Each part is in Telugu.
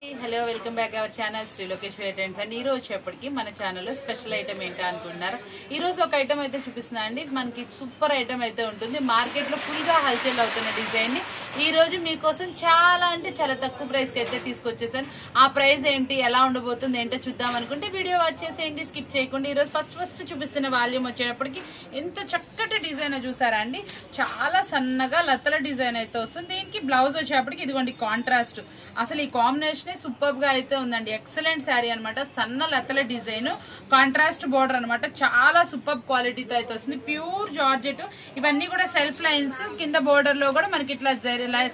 Hello welcome back our channel Sri Lokeshwari trends and ఈ రోజు వచ్చేప్పటికి మన ఛానల్లో స్పెషల్ ఐటమ్ ఏంటా అనుకుంటున్నారు. ఈ రోజు ఒక ఐటమ్ అయితే చూపిస్తున్నా అండి. మనకి సూపర్ ఐటమ్ అయితే ఉంటుంది. మార్కెట్ లో ఫుల్ గా హల్చల్ అవుతున్న డిజైన్ ని ఈ రోజు మీకోసం చాలా అంటే చాలా తక్కువ ప్రైస్ కి అయితే తీసుకొచ్చేసాను. ఆ ప్రైస్ ఏంటి, ఎలా ఉండబోతుంది ఏంటో చూద్దాం అనుకుంటే వీడియో వచ్చేసేయండి, స్కిప్ చేయకుండా. ఈ రోజు ఫస్ట్ చూపిస్తున్న వాల్యూమ్ వచ్చేటప్పటికి ఎంత చక్కటి డిజైన్ చూసారా అండి. చాలా సన్నగా లతల డిజైన్ అయితే వస్తుంది. దీనికి బ్లౌజ్ వచ్చేటప్పటికి ఇదిగోండి కాంట్రాస్ట్. అసలు ఈ కాంబినేషన్ సూపర్ గా అయితే ఉందండి. ఎక్సలెంట్ శారీ అనమాట. సన్న లతల డిజైన్, కాంట్రాస్ట్ బోర్డర్ అనమాట. చాలా సూపర్ క్వాలిటీతో అయితే వస్తుంది. Pure georgette. ఇవన్నీ కూడా సెల్ఫ్ లైన్స్. కింద బోర్డర్ లో కూడా మనకి ఇట్లా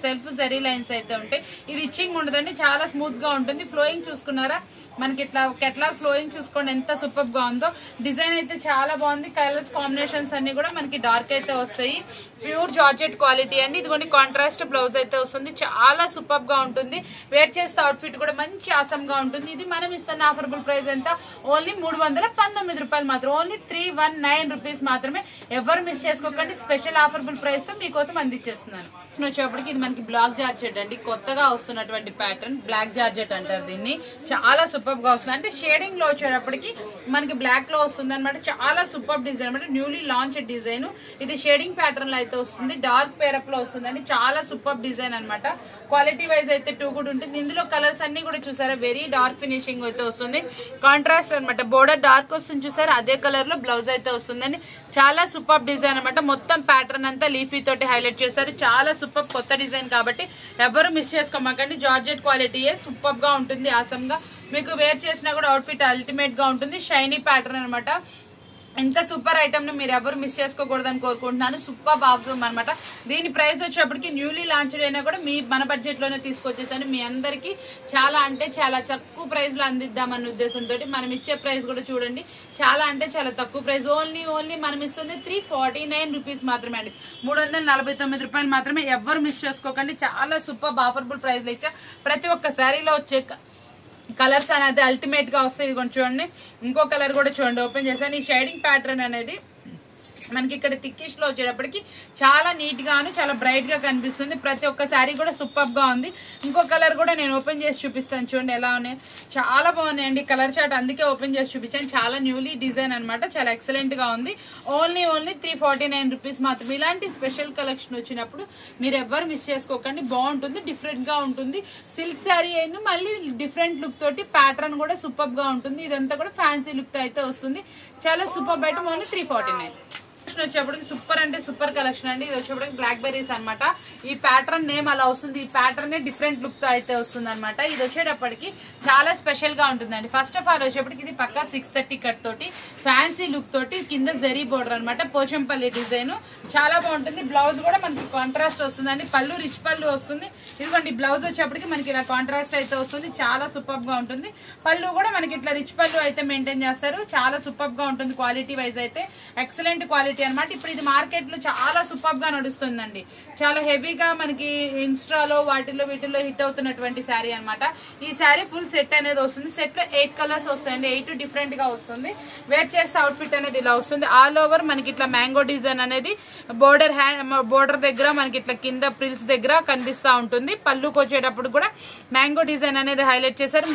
సెల్ఫ్ జరీ లైన్స్ అయితే ఉంటాయి. ఇది ఇచ్చింగ్ ఉండదండి, చాలా స్మూత్ గా ఉంటుంది. ఫ్లోయింగ్ చూసుకున్నారా, మనకి ఇట్లా కెట్లాగ్ ఫ్లోయింగ్ చూసుకోండి ఎంత సూపర్ గా ఉందో. డిజైన్ అయితే చాలా బాగుంది. కలర్స్ కాంబినేషన్స్ అన్ని కూడా మనకి డార్క్ అయితే వస్తాయి. ప్యూర్ జార్జెట్ క్వాలిటీ అండి. ఇదిగోండి కాంట్రాస్ట్ బ్లౌజ్ అయితే వస్తుంది. చాలా సూపర్ గా ఉంటుంది. వేర్ చేస్తే అవుట్ఫిట్ కూడా మంచి ఆసం గా ఉంటుంది. ఇది మనం ఇస్తున్న ఆఫర్బుల్ ప్రైస్ ఎంత, ఓన్లీ 319 రూపాయలు మాత్రం. ఓన్లీ 319 రూపీస్ మాత్రమే. ఎవరు మిస్ చేసుకోకండి. స్పెషల్ ఆఫర్బుల్ ప్రైస్ తో మీకోసం అందించేస్తున్నాను. వచ్చేప్పటికి ఇది మనకి బ్లాక్ జార్జెట్ అండి. కొత్తగా వస్తున్నటువంటి ప్యాటర్న్ బ్లాక్ జార్జెట్ అంటారు దీన్ని. చాలా సూపర్ గా వస్తుంది. అంటే షేడింగ్ లో వచ్చేటప్పటికి మనకి బ్లాక్ లో వస్తుంది అనమాట. చాలా సూపర్ డిజైన్ అనమాట. Newly launch design. ఇది షేడింగ్ ప్యాటర్న్ లో అయితే వస్తుంది. డార్క్ పేరప్ లో వస్తుందండి. చాలా సూపర్ డిజైన్ అనమాట. క్వాలిటీ వైజ్ అయితే టూ గుడ్ ఉంటుంది. ఇందులో కలర్స్ అన్ని కూడా చూసారా, వెరీ డార్క్ ఫినిషింగ్ అయితే వస్తుంది. కాంట్రాస్ట్ అనమాట. బోర్డర్ డార్క్ వస్తుంది చూసారా, అదే కలర్ లో బ్లౌజ్ అయితే వస్తుందండి. చాలా సూపర్ డిజైన్ అనమాట. మొత్తం ప్యాటర్న్ అంతా లీఫీ తోటి హైలైట్ చేస్తారు. చాలా సూపర్ కొత్త డిజైన్ కాబట్టి ఎవరు మిస్ చేసుకోమాకండి. జార్జెట్ క్వాలిటీయే సూపర్ గా ఉంటుంది. ఆసంగా మీకు వేర్ చేసినా కూడా అవుట్ఫిట్ అల్టిమేట్ గా ఉంటుంది. షైనీ ప్యాటర్న్ అనమాట. ఎంత సూపర్ ఐటమ్ ను మీరు ఎవరు మిస్ చేసుకోకూడదని కోరుకుంటున్నాను. సూపర్ ఆఫర్ అనమాట. దీని ప్రైస్ వచ్చేప్పటికి న్యూలీ లాంచ్డ్ అయినా కూడా మన బడ్జెట్ లోనే తీసుకొచ్చేసాను. మీ అందరికి చాలా అంటే చాలా తక్కువ ప్రైస్ లో అందిద్దామన్న ఉద్దేశంతో మనం ఇచ్చే ప్రైస్ కూడా చూడండి, చాలా అంటే చాలా తక్కువ ప్రైస్. ఓన్లీ మనం ఇస్తుంది 349 రూపీస్ మాత్రమే అండి. 349 రూపాయలు మాత్రమే. ఎవరు మిస్ చేసుకోకండి. చాలా సూపర్ ఆఫర్బుల్ ప్రైస్ లో ఇచ్చా. ప్రతి ఒక్క శారీలో వచ్చే కలర్స్ అనేది అల్టిమేట్ గా వస్తాయి. ఇది కొంచెం చూడండి, ఇంకో కలర్ కూడా చూడండి, ఓపెన్ చేశాను. ఈ షేడింగ్ ప్యాటర్న్ అనేది మనకి ఇక్కడ థిక్కిష్ లో వచ్చేటప్పటికి చాలా నీట్ గాను చాలా బ్రైట్ గా కనిపిస్తుంది. ప్రతి ఒక్క శారీ కూడా సూపర్ గా ఉంది. ఇంకో కలర్ కూడా నేను ఓపెన్ చేసి చూపిస్తాను. చూడండి ఎలా ఉన్నాయి, చాలా బాగున్నాయండి కలర్ చార్ట్. అందుకే ఓపెన్ చేసి చూపించాను. చాలా న్యూలీ డిజైన్ అనమాట. చాలా ఎక్సలెంట్ గా ఉంది. ఓన్లీ 349 రూపీస్ మాత్రం. ఇలాంటి స్పెషల్ కలెక్షన్ వచ్చినప్పుడు మీరు ఎవ్వరు మిస్ చేసుకోకండి. బాగుంటుంది, డిఫరెంట్ గా ఉంటుంది. సిల్క్ శారీ అయినా మళ్ళీ డిఫరెంట్ లుక్ తోటి ప్యాటర్న్ కూడా సూపర్ గా ఉంటుంది. ఇదంతా కూడా ఫ్యాన్సీ లుక్ తో అయితే వస్తుంది. చాలా సూపర్ ఐటమ్. ఓన్లీ 349. వచ్చేప్పటికి సూపర్ అంటే సూపర్ కలెక్షన్ అండి. ఇది వచ్చేప్పటికి బ్లాక్ బెర్రీస్ అనమాట. ఈ ప్యాటర్న్ నేమ్ అలా వస్తుంది. ఈ ప్యాటర్న్ డిఫరెంట్ లుక్ తో అయితే వస్తుంది అనమాట. ఇది వచ్చేటప్పటికి చాలా స్పెషల్ గా ఉంటుందండి. ఫస్ట్ ఆఫ్ ఆల్ వచ్చేప్పటికి ఇది పక్కా 630 కట్ తోటి ఫ్యాన్సీ లుక్ తోటి కింద జరీ బోర్డర్ అనమాట. పోచంపల్లి డిజైన్ చాలా బాగుంటుంది. బ్లౌజ్ కూడా మనకి కాంట్రాస్ట్ వస్తుందండి. పళ్ళు రిచ్ పళ్ళు వస్తుంది. ఇదిగోండి బ్లౌజ్ వచ్చేప్పటికి మనకి ఇలా కాంట్రాస్ట్ అయితే వస్తుంది. చాలా సూపర్ గా ఉంటుంది. పళ్ళు కూడా మనకి ఇట్లా రిచ్ పళ్ళు అయితే మెయింటైన్ చేస్తారు. చాలా సూపర్ గా ఉంటుంది. క్వాలిటీ వైజ్ అయితే ఎక్సలెంట్ క్వాలిటీ అనమాట. ఇప్పుడు ఇది మార్కెట్ లో చాలా సూపర్ గా నడుస్తుందండి. చాలా హెవీగా మనకి ఇన్స్టాలో వీటిల్లో హిట్ అవుతున్నటువంటి శారీ అనమాట. ఈ శారీ ఫుల్ సెట్ అనేది వస్తుంది. సెట్ లో 8 కలర్స్ వస్తాయండి. 8 డిఫరెంట్ గా వస్తుంది. వేర్ చేస్తే అవుట్ఫిట్ అనేది ఇలా వస్తుంది. ఆల్ ఓవర్ మనకి ఇట్లా మ్యాంగో డిజైన్ అనేది బోర్డర్ దగ్గర మనకి ఇట్లా కింద ప్రిల్స్ దగ్గర కనిపిస్తా ఉంటుంది. పళ్ళుకి వచ్చేటప్పుడు కూడా మ్యాంగో డిజైన్ అనేది హైలైట్ చేశారు.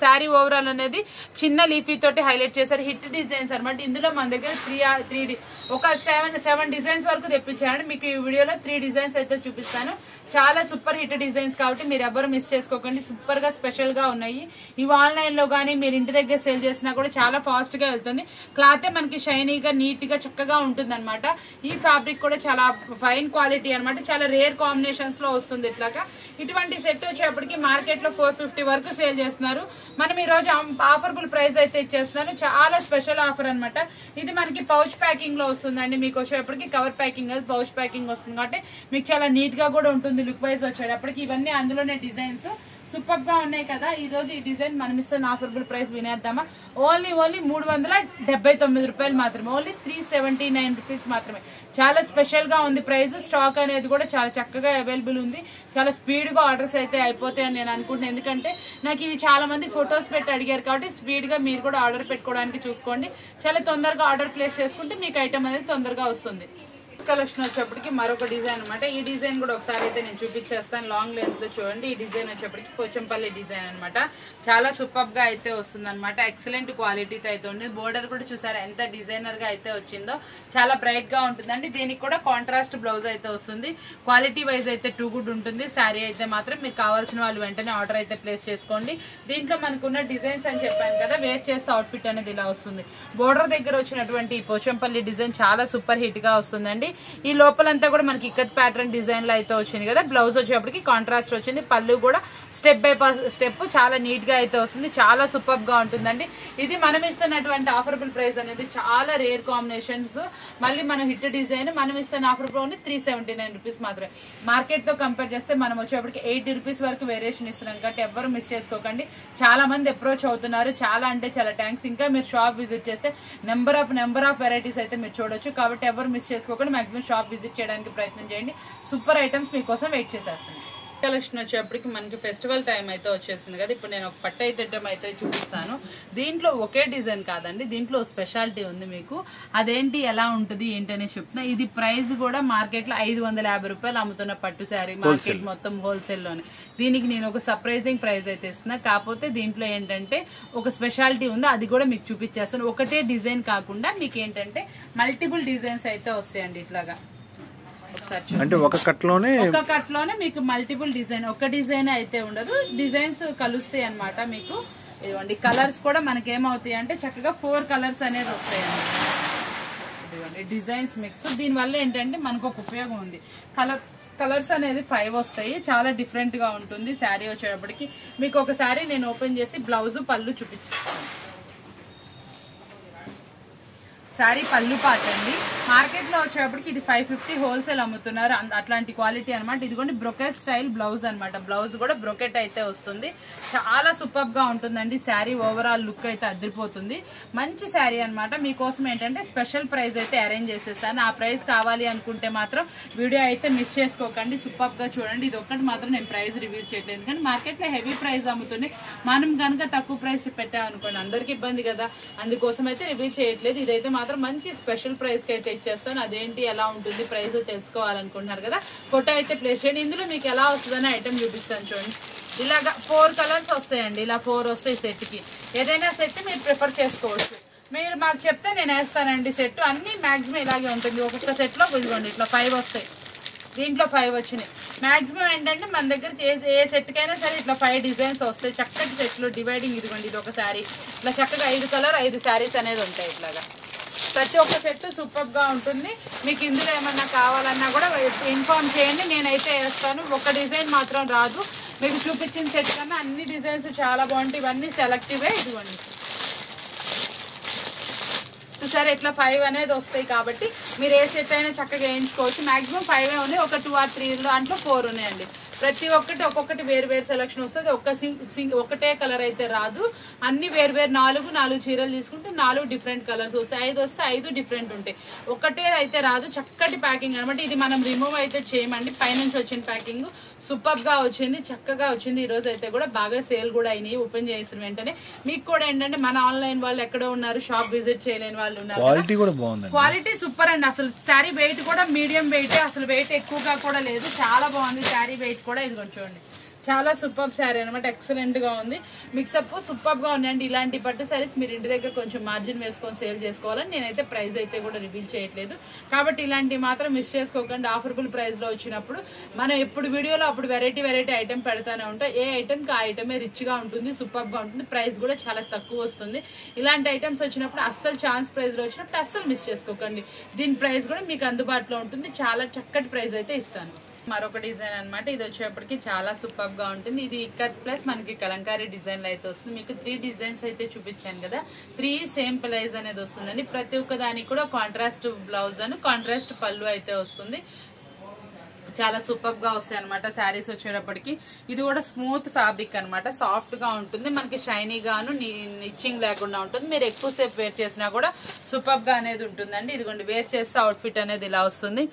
శారీ ఓవరాల్ అనేది చిన్న లీఫీ తోటి హైలైట్ చేశారు. హిట్ డిజైన్స్ అనమాట. ఇందులో మన దగ్గర 3 ఒక 7 డిజైన్స్ వరకు తెప్పించానండి. మీకు ఈ వీడియోలో 3 డిజైన్స్ అయితే చూపిస్తాను. చాలా సూపర్ హిట్ డిజైన్స్ కాబట్టి మీరు ఎవరు మిస్ చేసుకోకండి. సూపర్ గా స్పెషల్ గా ఉన్నాయి. ఇవి ఆన్లైన్ లో గానీ మీరు ఇంటి దగ్గర సేల్ చేసినా కూడా చాలా ఫాస్ట్ గా వెళ్తుంది. క్లాత్ మనకి షైనీగా నీట్ గా చక్కగా ఉంటుంది అనమాట. ఈ ఫ్యాబ్రిక్ కూడా చాలా ఫైన్ క్వాలిటీ అనమాట. చాలా రేర్ కాంబినేషన్స్ లో వస్తుంది. ఇట్లాగా ఇటువంటి సెట్ వచ్చేప్పటికి మార్కెట్ లో 450 వరకు సేల్ చేస్తున్నారు. మనం ఈ రోజు ఆఫర్బుల్ ప్రైస్ అయితే ఇచ్చేస్తున్నాను. చాలా స్పెషల్ ఆఫర్ అనమాట. ఇది మనకి పౌచ్ ప్యాకింగ్ లో వస్తుందండి. మీకు వచ్చేటప్పటికి కవర్ ప్యాకింగ్ పౌచ్ ప్యాకింగ్ వస్తుంది కాబట్టి మీకు చాలా నీట్ గా కూడా ఉంటుంది. లుక్ వైజ్ వచ్చేటప్పటికి ఇవన్నీ అందులోనే డిజైన్స్ సూపర్ గా ఉన్నాయి కదా. ఈ రోజు ఈ డిజైన్ మనం ఇస్తున్న ఆఫర్బుల్ ప్రైస్ వినేద్దామా. ఓన్లీ 379 రూపాయలు మాత్రమే. ఓన్లీ 379 రూపీస్ మాత్రమే. చాలా స్పెషల్ గా ఉంది ప్రైస్. స్టాక్ అనేది కూడా చాలా చక్కగా అవైలబుల్ ఉంది. చాలా స్పీడ్ గా ఆర్డర్స్ అయితే అయిపోతాయని నేను అనుకుంటున్నాను. ఎందుకంటే నాకు ఇవి చాలా మంది ఫొటోస్ పెట్టి అడిగారు కాబట్టి స్పీడ్ గా మీరు కూడా ఆర్డర్ పెట్టుకోవడానికి చూసుకోండి. చాలా తొందరగా ఆర్డర్ ప్లేస్ చేసుకుంటే మీకు ఐటమ్ అనేది తొందరగా వస్తుంది. కలెక్షన్ వచ్చేప్పటికి మరొక డిజైన్ అనమాట. ఈ డిజైన్ కూడా ఒకసారి అయితే నేను చూపించేస్తాను. లాంగ్ లెంత్ లో చూడండి. ఈ డిజైన్ వచ్చేప్పటికి పోచంపల్లి డిజైన్ అనమాట. చాలా సూపర్ గా అయితే వస్తుంది అనమాట. ఎక్సలెంట్ క్వాలిటీతో అయితే ఉంది. బోర్డర్ కూడా చూసారా ఎంత డిజైనర్ గా అయితే వచ్చిందో. చాలా బ్రైట్ గా ఉంటుందండి. దీనికి కూడా కాంట్రాస్ట్ బ్లౌజ్ అయితే వస్తుంది. క్వాలిటీ వైజ్ అయితే టూ గుడ్ ఉంటుంది. శారీ అయితే మాత్రం మీకు కావాల్సిన వాళ్ళు వెంటనే ఆర్డర్ అయితే ప్లేస్ చేసుకోండి. దీంట్లో మనకున్న డిజైన్స్ అని చెప్పాను కదా, వేర్ చేస్తే అవుట్ఫిట్ అనేది ఇలా వస్తుంది. బోర్డర్ దగ్గర వచ్చినటువంటి పోచంపల్లి డిజైన్ చాలా సూపర్ హిట్ గా వస్తుందండి. ఈ లోపలంతా కూడా మనకి ఇక్కత్ ప్యాటర్న్ డిజైన్ లో అయితే వచ్చింది కదా. బ్లౌజ్ వచ్చేప్పటికి కాంట్రాస్ట్ వచ్చింది. పళ్ళు కూడా స్టెప్ బై స్టెప్ చాలా నీట్ గా అయితే వస్తుంది. చాలా సూపర్ గా ఉంటుందండి. ఇది మనం ఇస్తున్నటువంటి ఆఫరబుల్ ప్రైస్ అనేది చాలా రేర్ కాంబినేషన్స్. మళ్ళీ మనం హిట్ డిజైన్ మనం ఇస్తున్న ఆఫర్ ఓన్లీ 379 రూపీస్ మాత్రమే. మార్కెట్ తో కంపేర్ చేస్తే మనం వచ్చేప్పటికి 80 రూపీస్ వరకు వేరియేషన్ ఇస్తున్నాం కాబట్టి ఎవరు మిస్ చేసుకోకండి. చాలా మంది అప్రోచ్ అవుతున్నారు. చాలా అంటే చాలా థ్యాంక్స్. ఇంకా మీరు షాప్ విజిట్ చేస్తే నెంబర్ ఆఫ్ వెరైటీస్ అయితే మీరు చూడొచ్చు. కాబట్టి ఎవరు మిస్ చేసుకోకుండా మాక్సిమం షాప్ విజిట్ చేయడానికి ప్రయత్నం చేయండి. సూపర్ ఐటమ్స్ మీకోసం వెయిట్ చేసేస్తాను. కలెక్షన్ వచ్చేప్పటికి మనకి ఫెస్టివల్ టైం అయితే వచ్చేసింది కదా. ఇప్పుడు నేను ఒక పట్టు అయితే చూపిస్తాను. దీంట్లో ఒకే డిజైన్ కాదండి, దీంట్లో స్పెషాలిటీ ఉంది మీకు. అదేంటి ఎలా ఉంటుంది ఏంటనే చెప్తున్నా. ఇది ప్రైస్ కూడా మార్కెట్ లో 550 రూపాయలు అమ్ముతున్న పట్టు శారీ మార్కెట్ మొత్తం హోల్సేల్ లోనే. దీనికి నేను ఒక సర్ప్రైజింగ్ ప్రైస్ అయితే ఇస్తున్నా. కాకపోతే దీంట్లో ఏంటంటే ఒక స్పెషాలిటీ ఉంది. అది కూడా మీకు చూపించేస్తాను. ఒకటే డిజైన్ కాకుండా మీకు ఏంటంటే మల్టిపుల్ డిజైన్స్ అయితే వస్తాయండి. ఇట్లాగా అంటే ఒక కట్ లోనే మీకు మల్టిపుల్ డిజైన్, ఒక డిజైన్ అయితే ఉండదు, డిజైన్స్ కలుస్తాయి అన్నమాట. మీకు ఇదిగోండి కలర్స్ కూడా మనకి ఏమవుతాయి అంటే చక్కగా 4 కలర్స్ అనేది వస్తాయండి. ఇదిగోండి డిజైన్స్ మిక్స్. దీనివల్ల ఏంటంటే మనకు ఒక ఉపయోగం ఉంది. కలర్స్ అనేది 5 వస్తాయి. చాలా డిఫరెంట్ గా ఉంటుంది. శారీ వచ్చేటప్పటికి మీకు ఒక శారీ నేను ఓపెన్ చేసి బ్లౌజ్ పళ్ళు చూపిస్తాను. శారీ పళ్ళు పాట అండి. మార్కెట్ లో వచ్చేటప్పటికి ఇది 550 హోల్సేల్ అమ్ముతున్నారు. అట్లాంటి క్వాలిటీ అనమాట. ఇదిగోండి బ్రొకెట్ స్టైల్ బ్లౌజ్ అనమాట. బ్లౌజ్ కూడా బ్రొకెట్ అయితే వస్తుంది. చాలా సూపర్ గా ఉంటుందండి. శారీ ఓవరాల్ లుక్ అయితే అదిరిపోతుంది. మంచి శారీ అనమాట. మీకోసం ఏంటంటే స్పెషల్ ప్రైస్ అయితే అరేంజ్ చేసేస్తాను. ఆ ప్రైస్ కావాలి అనుకుంటే మాత్రం వీడియో అయితే మిస్ చేసుకోకండి. సూపర్ గా చూడండి. ఇది ఒక్కటి మాత్రం నేను ప్రైస్ రివ్యూ చేయట్లేదు. ఎందుకంటే మార్కెట్ లో హెవీ ప్రైస్ అమ్ముతుంది. మనం కనుక తక్కువ ప్రైస్ పెట్టామనుకోండి అందరికి ఇబ్బంది కదా. అందుకోసం అయితే రివ్యూ చేయట్లేదు. ఇదైతే మాత్రం మంచి స్పెషల్ ప్రైస్ కి అయితే ఇచ్చేస్తాను. అదేంటి ఎలా ఉంటుంది ప్రైస్ తెలుసుకోవాలనుకుంటున్నారు కదా, ఫోటో అయితే ప్లేస్ చేయండి. ఇందులో మీకు ఎలా వస్తుందని ఐటమ్ చూపిస్తాను చూడండి. ఇలాగా 4 కలర్స్ వస్తాయండి. ఇలా 4 వస్తాయి సెట్ కి. ఏదైనా సెట్ మీరు ప్రిఫర్ చేసుకోవచ్చు. మీరు మాకు చెప్తే నేను వేస్తానండి. సెట్ అన్ని మాక్సిమం ఇలాగే ఉంటుంది. ఒక్కొక్క సెట్ లో ఇదిగోండి ఇట్లా 5 వస్తాయి. దీంట్లో 5 వచ్చినాయి. మాక్సిమం ఏంటంటే మన దగ్గర ఏ సెట్ కైనా సరే ఇట్లా 5 డిజైన్స్ వస్తాయి. చక్కటి సెట్లు డివైడింగ్. ఇదిగోండి ఇది ఒక శారీ. ఇట్లా చక్కగా 5 కలర్ 5 శారీస్ అనేది ఉంటాయి. ఇట్లాగా ప్రతి ఒక్క సెట్ సూపర్ గా ఉంటుంది. మీకు ఇందులో ఏమన్నా కావాలన్నా కూడా ఇన్ఫార్మ్ చేయండి. నేనైతే వేస్తాను. ఒక డిజైన్ మాత్రం రాదు. మీకు చూపించిన సెట్ కన్నా అన్ని డిజైన్స్ చాలా బాగుంటాయి. ఇవన్నీ సెలెక్టివే. ఇదిగోండి సరే ఇట్లా 5 అనేది వస్తాయి. కాబట్టి మీరు ఏ సెట్ అయినా చక్కగా వేయించుకోవచ్చు. మాక్సిమం 5 ఉన్నాయి. ఒక 2 or 3 దాంట్లో 4 ఉన్నాయండి. ప్రతి ఒక్కొక్కటి వేరు వేరు సెలక్షన్ వస్తుంది. ఒకటే కలర్ అయితే రాదు. అన్ని వేరు 4 చీరలు తీసుకుంటే 4 డిఫరెంట్ కలర్స్ వస్తాయి. 5 వస్తే 5 డిఫరెంట్ ఉంటాయి. ఒకటే అయితే రాదు. చక్కటి ప్యాకింగ్ అనమాట. ఇది మనం రిమూవ్ అయితే చేయమండి. పైనుంచి వచ్చిన ప్యాకింగ్ సూపర్ గా వచ్చింది. చక్కగా వచ్చింది. ఈ రోజు అయితే కూడా బాగా సేల్ కూడా అయినాయి. ఓపెన్ చేసిన వెంటనే మీకు కూడా ఏంటంటే మన ఆన్లైన్ వాళ్ళు ఎక్కడో ఉన్నారు, షాప్ విజిట్ చేయలేని వాళ్ళు ఉన్నారు. క్వాలిటీ సూపర్ అండి. అసలు శారీ వెయిట్ కూడా మీడియం వెయిట్, అసలు వెయిట్ ఎక్కువగా కూడా లేదు. చాలా బాగుంది శారీ వెయిట్ కూడా. ఇది చూడండి చాలా సూపర్ శారీ అనమాట. ఎక్సలెంట్ గా ఉంది. మిక్సప్ సూపర్ గా ఉన్నాయండి. ఇలాంటి పట్టు శారీస్ మీరు ఇంటి దగ్గర కొంచెం మార్జిన్ వేసుకొని సేల్ చేసుకోవాలని నేనైతే ప్రైస్ అయితే కూడా రివీల్ చేయట్లేదు. కాబట్టి ఇలాంటివి మాత్రం మిస్ చేసుకోకండి. ఆఫర్బుల్ ప్రైస్ లో వచ్చినప్పుడు మనం ఎప్పుడు వీడియోలో అప్పుడు వెరైటీ ఐటమ్ పెడతానే ఉంటాం. ఏ ఐటమ్ కి ఆ ఐటమే రిచ్ గా ఉంటుంది, సూపర్ గా ఉంటుంది. ప్రైస్ కూడా చాలా తక్కువ వస్తుంది. ఇలాంటి ఐటమ్స్ వచ్చినప్పుడు అస్సలు ఛాన్స్ ప్రైస్ లో వచ్చినప్పుడు అస్సలు మిస్ చేసుకోకండి. దీని ప్రైస్ కూడా మీకు అందుబాటులో ఉంటుంది. చాలా చక్కటి ప్రైస్ అయితే ఇస్తాను. మరొక డిజైన్ అనమాట. ఇది వచ్చేప్పటికి చాలా సూపర్ గా ఉంటుంది. ఇది ఇక్కత్ ప్లస్ మనకి కలంకారీ డిజైన్ లో అయితే వస్తుంది. మీకు 3 డిజైన్స్ అయితే చూపించాను కదా. 3 సేమ్ ప్రైస్ అనేది వస్తుందండి. ప్రతి ఒక్క దానికి కూడా కాంట్రాస్ట్ బ్లౌజ్ అని కాంట్రాస్ట్ పళ్ళు అయితే వస్తుంది. చాలా సూపర్ గా వస్తాయి అనమాట శారీస్ వచ్చేటప్పటికి. ఇది కూడా స్మూత్ ఫ్యాబ్రిక్ అనమాట, సాఫ్ట్ గా ఉంటుంది, మనకి షైనీ గాను నిచ్చింగ్ లేకుండా ఉంటుంది. మీరు ఎక్కువసేపు వేర్ చేసినా కూడా సూపర్ గా అనేది ఉంటుందండి. ఇదిగోండి వేర్ చేస్తే అవుట్ ఫిట్ అనేది ఇలా వస్తుంది.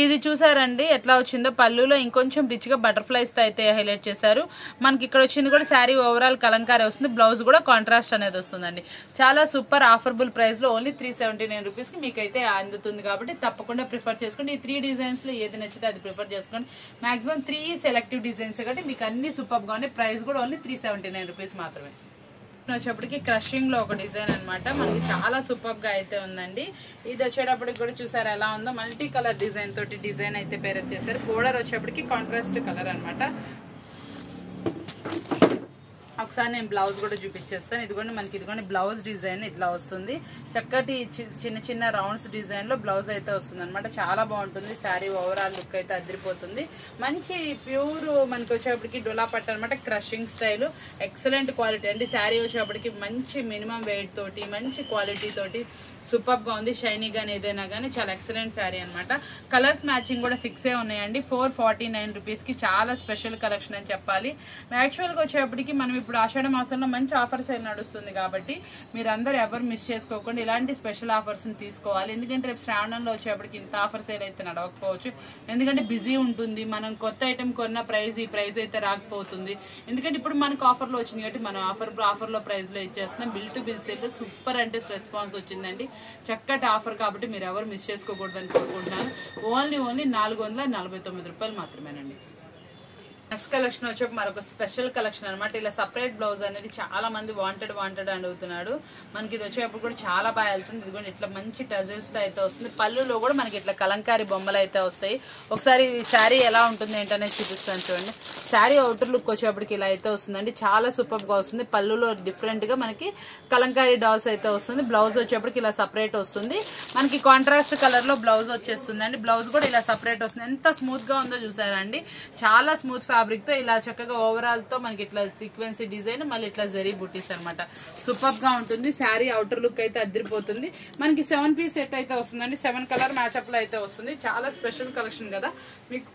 ఇది చూసారండి ఎట్లా వచ్చిందో, పళ్ళులో ఇంకొంచెం రిచ్ గా బటర్ఫ్లైస్ తో అయితే హైలైట్ చేశారు. మనకి ఇక్కడ వచ్చింది కూడా శారీ ఓవరాల్ కలంకారీ వస్తుంది, బ్లౌజ్ కూడా కాంట్రాస్ట్ అనేది వస్తుందండి. చాలా సూపర్ ఆఫర్బుల్ ప్రైస్ లో ఓన్లీ 379 రూపీస్ కి మీకైతే అందుతుంది. కాబట్టి తప్పకుండా ప్రిఫర్ చేసుకోండి. ఈ 3 డిజైన్స్ లో ఏది నచ్చితే అది ప్రిఫర్ చేసుకోండి. మాక్సిమం 3 సెలెక్టివ్ డిజైన్స్ కాబట్టి మీకు అన్ని సూపర్ గా ఉన్నాయి. ప్రైస్ కూడా ఓన్లీ 379 రూపీస్ మాత్రమే. వచ్చేప్పటికి క్రషింగ్ లో ఒక డిజైన్ అనమాట, మనకి చాలా సూపర్ గా అయితే ఉందండి. ఇది వచ్చేటప్పటికి కూడా చూసారు ఎలా ఉందో, మల్టీ కలర్ డిజైన్ తోటి డిజైన్ అయితే పేరప్ చేశారు. బోర్డర్ వచ్చేప్పటికి కాంట్రాస్ట్ కలర్ అనమాట. ఒకసారి నేను బ్లౌజ్ కూడా చూపించేస్తాను. ఇదిగోండి మనకి ఇదిగోండి బ్లౌజ్ డిజైన్ ఇట్లా వస్తుంది. చక్కటి చిన్న చిన్న రౌండ్స్ డిజైన్ లో బ్లౌజ్ అయితే వస్తుంది అనమాట. చాలా బాగుంటుంది. శారీ ఓవరాల్ లుక్ అయితే అదిరిపోతుంది. మంచి ప్యూర్ మనకి వచ్చేప్పటికి డొలా పట్టు అనమాట, క్రషింగ్ స్టైల్, ఎక్సలెంట్ క్వాలిటీ అండి. శారీ వచ్చేప్పటికి మంచి మినిమం వెయిట్ తోటి మంచి క్వాలిటీ తోటి సూపర్ గా ఉంది. షైనీ గానీ ఏదైనా గానీ చాలా ఎక్సలెంట్ శారీ అనమాట. కలర్స్ మ్యాచింగ్ కూడా 6 ఉన్నాయండి. 449 రూపీస్ కి చాలా స్పెషల్ కలెక్షన్ అని చెప్పాలి. యాక్చువల్ గా వచ్చేప్పటికి మనం ఇప్పుడు ఆషాఢ మాసంలో మంచి ఆఫర్ సేల్ నడుస్తుంది కాబట్టి మీరందరూ ఎవరు మిస్ చేసుకోకుండా ఇలాంటి స్పెషల్ ఆఫర్స్ ని తీసుకోవాలి. ఎందుకంటే రేపు శ్రావణంలో వచ్చేప్పటికి ఇంత ఆఫర్ సేల్ అయితే నడవకపోవచ్చు, ఎందుకంటే బిజీ ఉంటుంది. మనం కొత్త ఐటమ్ కొన్న ఈ ప్రైస్ అయితే రాకపోతుంది. ఎందుకంటే ఇప్పుడు మనకు ఆఫర్ లో వచ్చింది కాబట్టి మనం ఆఫర్ లో ప్రైస్ లో ఇచ్చేస్తున్నాం. Bill to bill sale super అంటే రెస్పాన్స్ వచ్చిందండి. చక్కటి ఆఫర్ కాబట్టి మీరు ఎవరు మిస్ చేసుకోకూడదని కోరుకుంటున్నాను. ఓన్లీ 449 రూపాయలు మాత్రమేనండి. నెక్స్ట్ కలెక్షన్ వచ్చి మరొక స్పెషల్ కలెక్షన్ అనమాట. ఇలా సపరేట్ బ్లౌజ్ అనేది చాలా మంది వాంటెడ్ అడుగుతున్నాడు. మనకి ఇది వచ్చేటప్పుడు కూడా చాలా బాగా వెళ్తుంది. ఇది కూడా ఇట్లా మంచి టజిల్స్ తో అయితే వస్తుంది. పళ్ళులో కూడా మనకి ఇట్లా కలంకారీ బొమ్మలు అయితే వస్తాయి. ఒకసారి శారీ ఎలా ఉంటుంది ఏంటనేది చూపిస్తాను చూడండి. శారీ అవుటర్ లుక్ వచ్చేప్పటికి ఇలా అయితే వస్తుందండి. చాలా సూపర్ గా వస్తుంది. పళ్ళులో డిఫరెంట్ గా మనకి కలంకారీ డాల్స్ అయితే వస్తుంది. బ్లౌజ్ వచ్చేప్పటికి ఇలా సపరేట్ వస్తుంది. మనకి కాంట్రాస్ట్ కలర్ లో బ్లౌజ్ వచ్చేస్తుందండి. బ్లౌజ్ కూడా ఇలా సపరేట్ వస్తుంది. ఎంత స్మూత్ గా ఉందో చూసారా అండి. చాలా స్మూత్ ఫ్యాబ్రిక్ తో ఇలా చక్కగా ఓవరాల్ తో మనకి ఇట్లా సీక్వెన్సీ డిజైన్, మళ్ళీ ఇట్లా జరీ బుటీస్ అనమాట. సూపర్ గా ఉంటుంది. శారీ అవుటర్ లుక్ అయితే అదిరిపోతుంది. మనకి 7 పీస్ సెట్ అయితే వస్తుందండి. 7 కలర్ మ్యాచ్అప్ లో అయితే వస్తుంది. చాలా స్పెషల్ కలెక్షన్ కదా. మీకు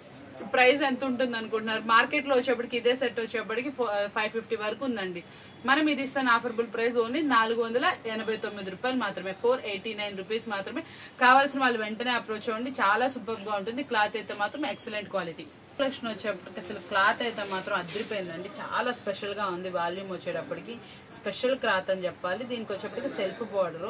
ప్రైస్ ఎంత ఉంటుంది అనుకుంటున్నారు? మార్కెట్ లో వచ్చేప్పటికి ఇదే సెట్ వచ్చేప్పటికి 550 వరకు ఉందండి. మనం ఇది ఇస్తాను ఆఫర్బుల్ ప్రైస్ ఓన్లీ 489 రూపాయలు మాత్రమే, 489 రూపీస్ మాత్రమే. కావాల్సిన వాళ్ళు వెంటనే అప్రోచ్ అవ్వండి. చాలా సూపర్ గా ఉంటుంది. క్లాత్ అయితే మాత్రం ఎక్సలెంట్ క్వాలిటీ. కలెక్షన్ వచ్చేప్పటికి అసలు క్లాత్ అయితే మాత్రం అదిరిపోయిందండి. చాలా స్పెషల్ గా ఉంది. వాల్యూమ్ వచ్చేటప్పటికి స్పెషల్ క్లాత్ అని చెప్పాలి. దీనికి వచ్చేప్పటికి సెల్ఫ్ బోర్డర్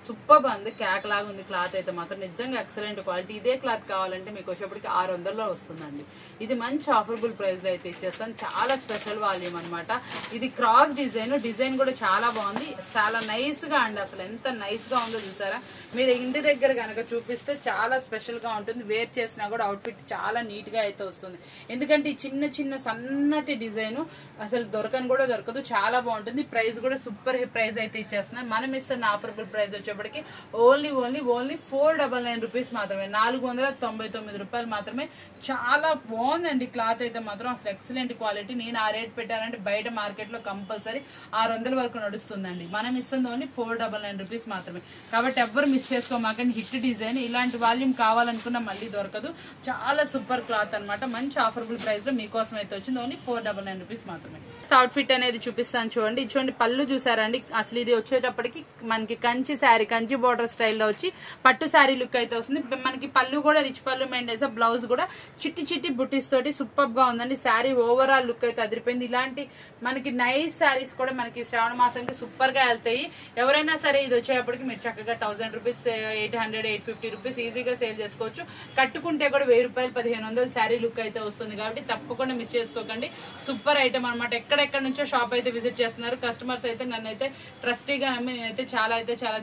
సూపర్ ఉంది. క్యాక్ లాగా ఉంది. క్లాత్ అయితే మాత్రం నిజంగా ఎక్సలెంట్ క్వాలిటీ. ఇదే క్లాత్ కావాలంటే మీకు వచ్చేప్పటికి 600లో వస్తుందండి. ఇది మంచి ఆఫర్బుల్ ప్రైస్ లో అయితే ఇచ్చేస్తాను. చాలా స్పెషల్ వాల్యూమ్ అనమాట. ఇది క్రాస్ డిజైన్ కూడా చాలా బాగుంది. చాలా నైస్ గా అండి. అసలు ఎంత నైస్ గా ఉందో చూసారా. మీరు ఇంటి దగ్గర కనుక చూపిస్తే చాలా స్పెషల్ గా ఉంటుంది. వేర్ చేసినా కూడా అవుట్ ఫిట్ చాలా నీట్ గా అయితే వస్తుంది. ఎందుకంటే ఈ చిన్న సన్నటి డిజైన్ అసలు దొరకదు. చాలా బాగుంటుంది. ప్రైస్ కూడా సూపర్ ప్రైస్ అయితే ఇచ్చేస్తున్నాం. మనం ఇస్తున్న ఆఫర్బుల్ ప్రైస్ వచ్చేప్పటికి ఓన్లీ 499 రూపీస్ మాత్రమే, 499 రూపాయలు మాత్రమే. చాలా బాగుందండి. క్లాత్ అయితే మాత్రం అసలు ఎక్సలెంట్ క్వాలిటీ. నేను ఆ రేట్ పెట్టానంటే బయట మార్కెట్ లో కంపల్సరీ 600 వరకు నడుస్తుందండి. మనం ఇస్తుంది ఓన్లీ 499 రూపీస్ మాత్రమే. కాబట్టి ఎవ్వరు మిస్ చేసుకోమాకండి. Hit design. ఇలాంటి వాల్యూమ్ కావాలనుకున్నా మళ్ళీ దొరకదు. చాలా సూపర్ క్లాత్ అనమాట. మంచి ఆఫర్బుల్ ప్రైస్ లో మీకోసం అయితే వచ్చింది. ఓన్లీ 499 రూపీస్ మాత్రమే. అవుట్ ఫిట్ అనేది చూపిస్తాను చూడండి. చూడండి పళ్ళు చూసారండి. అసలు ఇది వచ్చేటప్పటికి మనకి కంచి శారీ, కంచి బోర్డర్ స్టైల్లో వచ్చి పట్టు శారీ లుక్ అయితే వస్తుంది. మనకి పళ్ళు కూడా రిచ్ పళ్ళు మెయింటైన్, బ్లౌజ్ కూడా చిట్టి బుటీస్ తోటి సూపర్ గా ఉందండి. శారీ ఓవరాల్ లుక్ అయితే అదిరిపోయింది. ఇలాంటి మనకి నైస్ శారీస్ కూడా మనకి శ్రావణ మాసంకి సూపర్ గా వెళ్తాయి. ఎవరైనా సరే ఇది వచ్చేటప్పటికి మీరు చక్కగా 1000 రూపీస్, 800, 850 రూపీస్ ఈజీగా సేల్ చేసుకోవచ్చు. కట్టుకుంటే కూడా 1000 రూపాయలు, 1500 శారీ లుక్ అయితే వస్తుంది. కాబట్టి తప్పకుండా మిస్ చేసుకోకండి. సూపర్ ఐటమ్ అనమాట. ఎక్కడెక్కడ నుంచో షాప్ అయితే విజిట్ చేస్తున్నారు కస్టమర్స్. అయితే నన్నైతే ట్రస్టీగా నమ్మి నేనైతే చాలా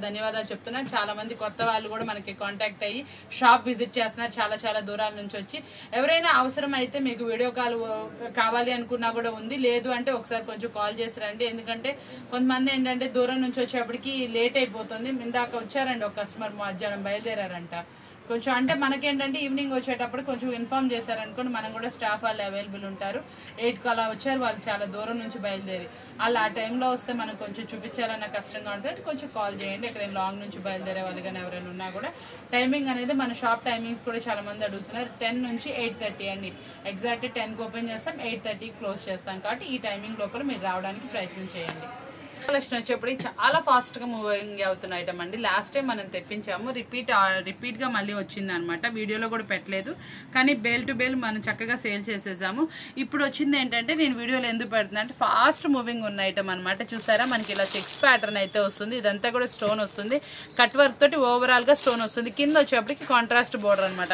ధన్యవాదాలు చెప్తున్నాను. చాలా మంది కొత్త వాళ్ళు కూడా మనకి కాంటాక్ట్ అయ్యి షాప్ విజిట్ చేస్తున్నారు చాలా దూరాల నుంచి వచ్చి. ఎవరైనా అవసరం అయితే మీకు వీడియో కాల్ కావాలి అనుకున్నా కూడా ఉంది. లేదు అంటే ఒకసారి కొంచెం కాల్ చేసి రండి. ఎందుకంటే కొంతమంది ఏంటంటే దూరం నుంచి వచ్చేప్పటికి లేట్ అయిపోతుంది. ఇందాక వచ్చారండి ఒక కస్టమర్, మధ్యాహ్నం బయలుదేరారంట. కొంచెం అంటే మనకేంటంటే ఈవినింగ్ వచ్చేటప్పుడు కొంచెం ఇన్ఫార్మ్ చేశారనుకోండి, మనం కూడా స్టాఫ్ వాళ్ళు అవైలబుల్ ఉంటారు. 8కి అలా వచ్చారు, వాళ్ళు చాలా దూరం నుంచి బయలుదేరి వాళ్ళు ఆ టైంలో వస్తే మనం కొంచెం చూపించాలన్న కష్టంగా ఉంటుంది. కొంచెం కాల్ చేయండి. ఎక్కడైనా లాంగ్ నుంచి బయలుదేరే వాళ్ళు కానీ ఎవరైనా ఉన్నా కూడా. టైమింగ్ అనేది మన షాప్ టైమింగ్స్ కూడా చాలా మంది అడుగుతున్నారు. 10 నుంచి 8:30 అండి. ఎగ్జాక్ట్ 10కి ఓపెన్ చేస్తాం, 8:30కి క్లోజ్ చేస్తాం. కాబట్టి ఈ టైమింగ్ లోపల మీరు రావడానికి ప్రయత్నం చేయండి. కలెక్షన్ వచ్చేప్పుడు చాలా ఫాస్ట్ గా మూవింగ్ అవుతున్న ఐటమ్ అండి. లాస్ట్ టైం మనం తెప్పించాము, రిపీట్ గా మళ్ళీ వచ్చింది అనమాట. వీడియోలో కూడా పెట్టలేదు, కానీ బేల్ టు బేల్ మనం చక్కగా సేల్ చేసేసాము. ఇప్పుడు వచ్చింది ఏంటంటే, నేను వీడియోలో ఎందుకు పెడుతున్నా అంటే ఫాస్ట్ మూవింగ్ ఉన్న ఐటమ్ అనమాట. చూసారా, మనకి ఇలా చెక్స్ ప్యాటర్న్ అయితే వస్తుంది. ఇదంతా కూడా స్టోన్ వస్తుంది, కట్ వర్క్ తోటి ఓవరాల్ గా స్టోన్ వస్తుంది. కింద వచ్చేప్పటికి కాంట్రాస్ట్ బోర్డర్ అనమాట.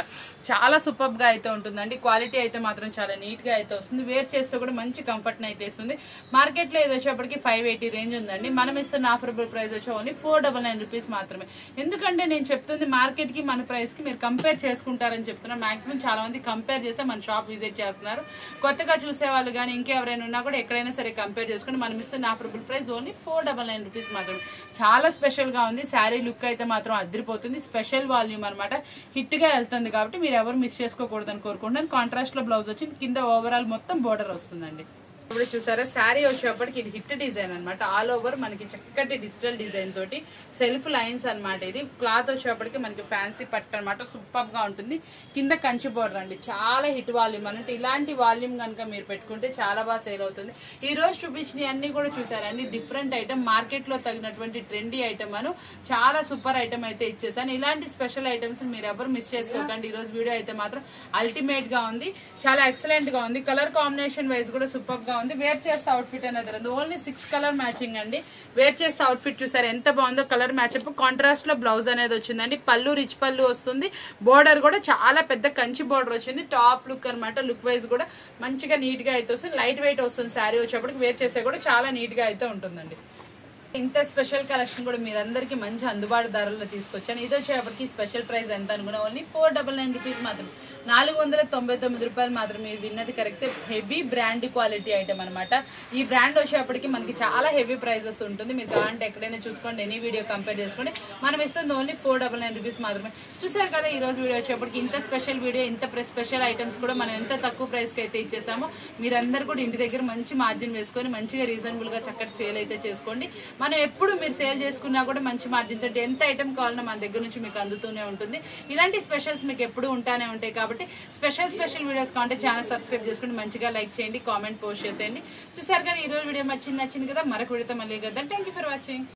చాలా సూపర్ గా అయితే ఉంటుందండి. క్వాలిటీ అయితే మాత్రం చాలా నీట్ గా అయితే వస్తుంది. వేర్ చేస్తే కూడా మంచి కంఫర్ట్ అయితే ఇస్తుంది. మార్కెట్ లో ఇది వచ్చేప్పటికి 580 రేంజ్ ఉందండి. మనం ఇస్తున్న ఆఫరబుల్ ప్రైస్ వచ్చి ఓన్లీ 499 రూపీస్ మాత్రమే. ఎందుకంటే నేను చెప్తుంది మార్కెట్ కి మన ప్రైస్ కి మీరు కంపేర్ చేసుకుంటారని చెప్తున్నా. మాక్సిమం చాలా మంది కంపేర్ చేస్తే మన షాప్ విజిట్ చేస్తున్నారు. కొత్తగా చూసే వాళ్ళు కానీ ఇంకెవరైనా ఉన్నా కూడా ఎక్కడైనా సరే కంపేర్ చేసుకుని మనం ఇస్తున్న ఆఫరబుల్ ప్రైస్ ఓన్లీ 499 రూపీస్ మాత్రమే. చాలా స్పెషల్ గా ఉంది. శారీ లుక్ అయితే మాత్రం అదిరిపోతుంది. స్పెషల్ వాల్యూమ్ అనమాట, హిట్ గా వెళ్తుంది. కాబట్టి మీరు ఎవరు మిస్ చేసుకోకూడదని కోరుకుంటున్నాను. కాంట్రాస్ట్ లో బ్లౌజ్ వచ్చింది, కింద ఓవరాల్ మొత్తం బోర్డర్ వస్తుందండి. ఇప్పుడు చూసారా, శారీ వచ్చేప్పటికి ఇది హిట్ డిజైన్ అనమాట. ఆల్ ఓవర్ మనకి చక్కటి డిజిటల్ డిజైన్ తోటి సెల్ఫ్ లైన్స్ అనమాట. ఇది క్లాత్ వచ్చేప్పటికి మనకి ఫ్యాన్సీ పట్టు అనమాట. సూపర్ గా ఉంటుంది. కింద కంచి బోర్డర్ అండి. చాలా హిట్ వాల్యూమ్ అంటే ఇలాంటి వాల్యూమ్ కనుక మీరు పెట్టుకుంటే చాలా బాగా సేల్ అవుతుంది. ఈ రోజు చూపించిన అన్ని కూడా చూసారండి, డిఫరెంట్ ఐటమ్, మార్కెట్ లో తగినటువంటి ట్రెండీ ఐటమ్ అను చాలా సూపర్ ఐటమ్ అయితే ఇచ్చేసాను. ఇలాంటి స్పెషల్ ఐటమ్స్ మీరు ఎవరు మిస్ చేసుకోకండి. ఈ రోజు వీడియో అయితే మాత్రం అల్టిమేట్ గా ఉంది, చాలా ఎక్సలెంట్ గా ఉంది. కలర్ కాంబినేషన్ వైజ్ కూడా సూపర్ గా ఉంది. వేర్ చేస్తే అవుట్ఫిట్ అనేది రాదు. ఓన్లీ 6 కలర్ మ్యాచింగ్ అండి. వేర్ చేస్తే అవుట్ఫిట్ చూసారు ఎంత బాగుందో. కలర్ మ్యాచ్అప్, కాంట్రాస్ట్ లో బ్లౌజ్ అనేది వచ్చిందండి. పళ్ళు రిచ్ పళ్ళు వస్తుంది. బోర్డర్ కూడా చాలా పెద్ద కంచి బోర్డర్ వచ్చింది. టాప్ లుక్ అనమాట. లుక్ వైజ్ కూడా మంచిగా నీట్ గా అయితే వస్తుంది. లైట్ వెయిట్ వస్తుంది. శారీ వచ్చేప్పటికి వేర్ చేస్తే కూడా చాలా నీట్ గా అయితే ఉంటుందండి. ఇంత స్పెషల్ కలెక్షన్ కూడా మీరందరికీ మంచి అందుబాటు ధరల్లో తీసుకొచ్చాను. ఇది వచ్చేప్పటికి స్పెషల్ ప్రైస్ ఎంత అనుకున్నా ఓన్లీ 499 రూపీస్ మాత్రం. 499 రూపాయలు మాత్రం. మీరు విన్నది correct. Heavy brand quality item అనమాట. ఈ బ్రాండ్ వచ్చేప్పటికి మనకి చాలా హెవీ ప్రైజెస్ ఉంటుంది. మీరు కావాలంటే ఎక్కడైనా చూసుకోండి, ఎనీ వీడియో కంపేర్ చేసుకోండి. మనం ఇస్తుంది ఓన్లీ 499 రూపీస్ మాత్రమే. చూసారు కదా, ఈ రోజు వీడియో వచ్చేప్పటికి ఇంత స్పెషల్ వీడియో, ఇంత స్పెషల్ ఐటమ్స్ కూడా మనం ఎంత తక్కువ ప్రైస్ కి అయితే ఇచ్చేసామో. మీరందరూ కూడా ఇంటి దగ్గర మంచి మార్జిన్ వేసుకొని మంచిగా రీజనబుల్ గా చక్కటి సేల్ అయితే చేసుకోండి. మనం ఎప్పుడు మీరు సేల్ చేసుకున్నా కూడా మంచి మార్జిన్ తోటి ఎంత ఐటమ్ కావాలన్నా మన దగ్గర నుంచి మీకు అందుతూనే ఉంటుంది. ఇలాంటి స్పెషల్స్ మీకు ఎప్పుడు ఉంటానే ఉంటాయి. కాబట్టి స్పెషల్ వీడియోస్ కావాలంటే ఛానల్ సబ్స్క్రైబ్ చేసుకుని మంచిగా లైక్ చేయండి, కామెంట్ పోస్ట్ చేసేయండి. చూసారు కానీ ఈ రోజు వీడియో నచ్చింది కదా. మరొక వీడియోతో మళ్ళీ కదా. Thank you for watching.